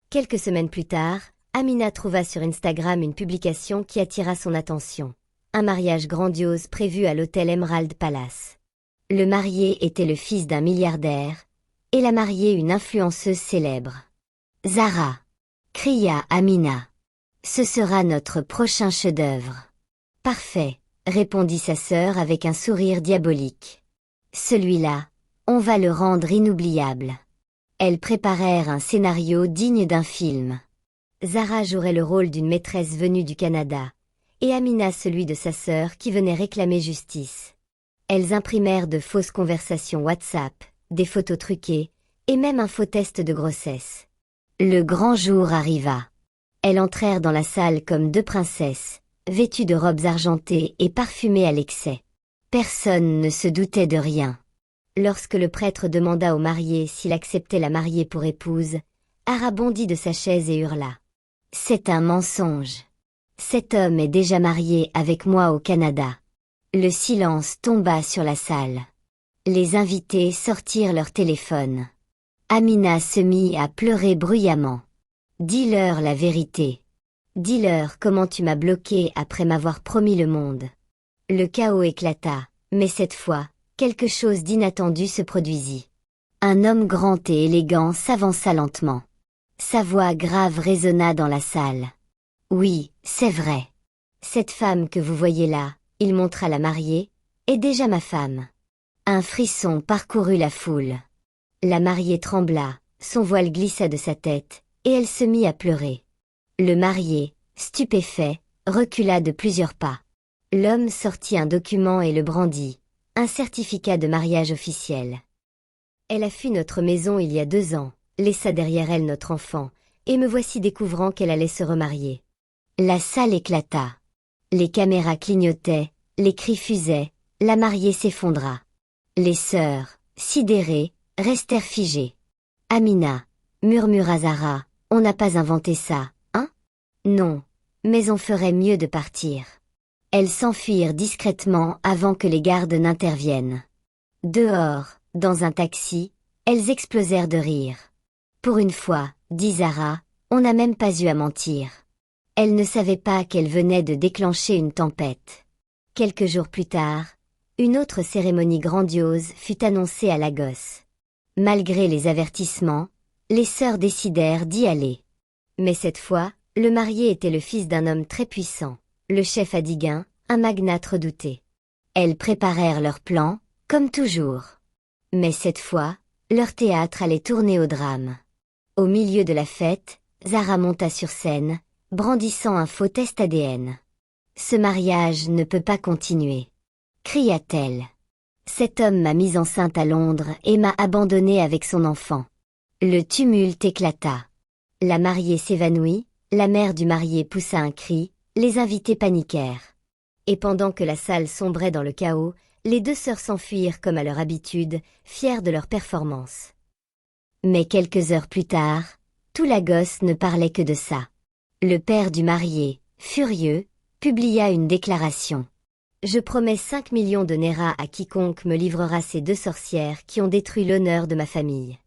Quelques semaines plus tard, Amina trouva sur Instagram une publication qui attira son attention. Un mariage grandiose prévu à l'hôtel Emerald Palace. Le marié était le fils d'un milliardaire, et la mariée une influenceuse célèbre. « Zara !» cria Amina. « Ce sera notre prochain chef-d'œuvre. »« Parfait !» répondit sa sœur avec un sourire diabolique. « Celui-là, on va le rendre inoubliable. » Elles préparèrent un scénario digne d'un film. Zara jouerait le rôle d'une maîtresse venue du Canada, et Amina celui de sa sœur qui venait réclamer justice. Elles imprimèrent de fausses conversations WhatsApp, des photos truquées, et même un faux test de grossesse. Le grand jour arriva. Elles entrèrent dans la salle comme deux princesses, vêtues de robes argentées et parfumées à l'excès. Personne ne se doutait de rien. Lorsque le prêtre demanda au marié s'il acceptait la mariée pour épouse, Zara bondit de sa chaise et hurla. « C'est un mensonge. Cet homme est déjà marié avec moi au Canada. » Le silence tomba sur la salle. Les invités sortirent leur téléphone. Amina se mit à pleurer bruyamment. « Dis-leur la vérité. Dis-leur comment tu m'as bloqué après m'avoir promis le monde. » Le chaos éclata, mais cette fois, quelque chose d'inattendu se produisit. Un homme grand et élégant s'avança lentement. Sa voix grave résonna dans la salle. « Oui, c'est vrai. Cette femme que vous voyez là, il montra la mariée, est déjà ma femme. » Un frisson parcourut la foule. La mariée trembla, son voile glissa de sa tête, et elle se mit à pleurer. Le marié, stupéfait, recula de plusieurs pas. L'homme sortit un document et le brandit, un certificat de mariage officiel. « Elle a fui notre maison il y a 2 ans, laissa derrière elle notre enfant, et me voici découvrant qu'elle allait se remarier. » La salle éclata. Les caméras clignotaient, les cris fusaient, la mariée s'effondra. Les sœurs, sidérées, restèrent figées. « Amina, » murmura Zara, « on n'a pas inventé ça, hein ? » « Non, mais on ferait mieux de partir. » Elles s'enfuirent discrètement avant que les gardes n'interviennent. Dehors, dans un taxi, elles explosèrent de rire. « Pour une fois, » dit Zara, « on n'a même pas eu à mentir. » Elle ne savait pas qu'elle venait de déclencher une tempête. Quelques jours plus tard, une autre cérémonie grandiose fut annoncée à Lagos. Malgré les avertissements, les sœurs décidèrent d'y aller. Mais cette fois, le marié était le fils d'un homme très puissant, le chef Adiguin, un magnate redouté. Elles préparèrent leur plan, comme toujours. Mais cette fois, leur théâtre allait tourner au drame. Au milieu de la fête, Zara monta sur scène, brandissant un faux test ADN. « Ce mariage ne peut pas continuer !» cria-t-elle. « Cet homme m'a mise enceinte à Londres et m'a abandonnée avec son enfant. » Le tumulte éclata. La mariée s'évanouit, la mère du marié poussa un cri, les invités paniquèrent. Et pendant que la salle sombrait dans le chaos, les 2 sœurs s'enfuirent comme à leur habitude, fières de leur performance. Mais quelques heures plus tard, tout Lagos ne parlait que de ça. Le père du marié, furieux, publia une déclaration. « Je promets 5 millions de Naira à quiconque me livrera ces 2 sorcières qui ont détruit l'honneur de ma famille. »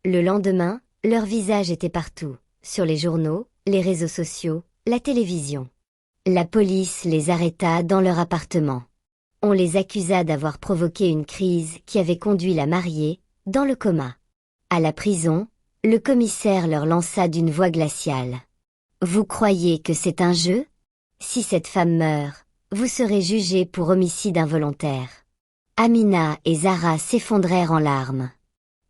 Le lendemain, leur visage était partout, sur les journaux, les réseaux sociaux, la télévision. La police les arrêta dans leur appartement. On les accusa d'avoir provoqué une crise qui avait conduit la mariée dans le coma. À la prison, le commissaire leur lança d'une voix glaciale. « Vous croyez que c'est un jeu ? Si cette femme meurt, vous serez jugés pour homicide involontaire. » Amina et Zara s'effondrèrent en larmes.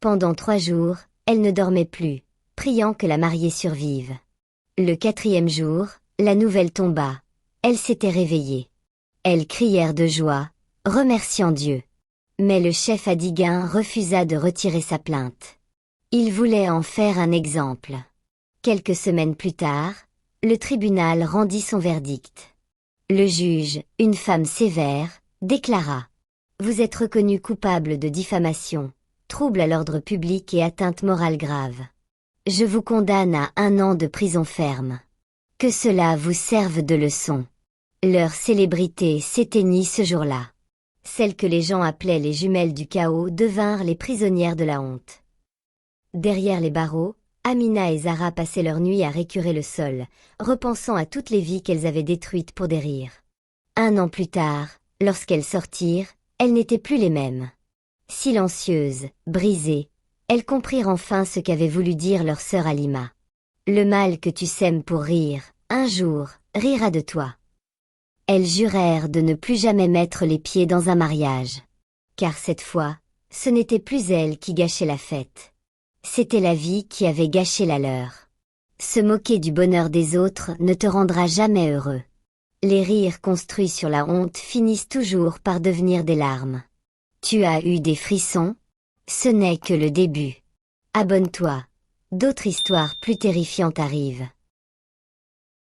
Pendant 3 jours, elles ne dormaient plus, priant que la mariée survive. Le 4e jour, la nouvelle tomba. Elles s'étaient réveillées. Elles crièrent de joie, remerciant Dieu. Mais le chef Adiguin refusa de retirer sa plainte. Il voulait en faire un exemple. Quelques semaines plus tard, le tribunal rendit son verdict. Le juge, une femme sévère, déclara « Vous êtes reconnu coupable de diffamation, trouble à l'ordre public et atteinte morale grave. Je vous condamne à 1 an de prison ferme. Que cela vous serve de leçon. » Leur célébrité s'éteignit ce jour-là. Celles que les gens appelaient les jumelles du chaos devinrent les prisonnières de la honte. Derrière les barreaux, Amina et Zara passaient leur nuit à récurer le sol, repensant à toutes les vies qu'elles avaient détruites pour des rires. 1 an plus tard, lorsqu'elles sortirent, elles n'étaient plus les mêmes. Silencieuses, brisées, elles comprirent enfin ce qu'avait voulu dire leur sœur Halima. Le mal que tu sèmes pour rire, un jour, rira de toi. Elles jurèrent de ne plus jamais mettre les pieds dans un mariage. Car cette fois, ce n'était plus elles qui gâchaient la fête. C'était la vie qui avait gâché la leur. Se moquer du bonheur des autres ne te rendra jamais heureux. Les rires construits sur la honte finissent toujours par devenir des larmes. Tu as eu des frissons? Ce n'est que le début. Abonne-toi. D'autres histoires plus terrifiantes arrivent.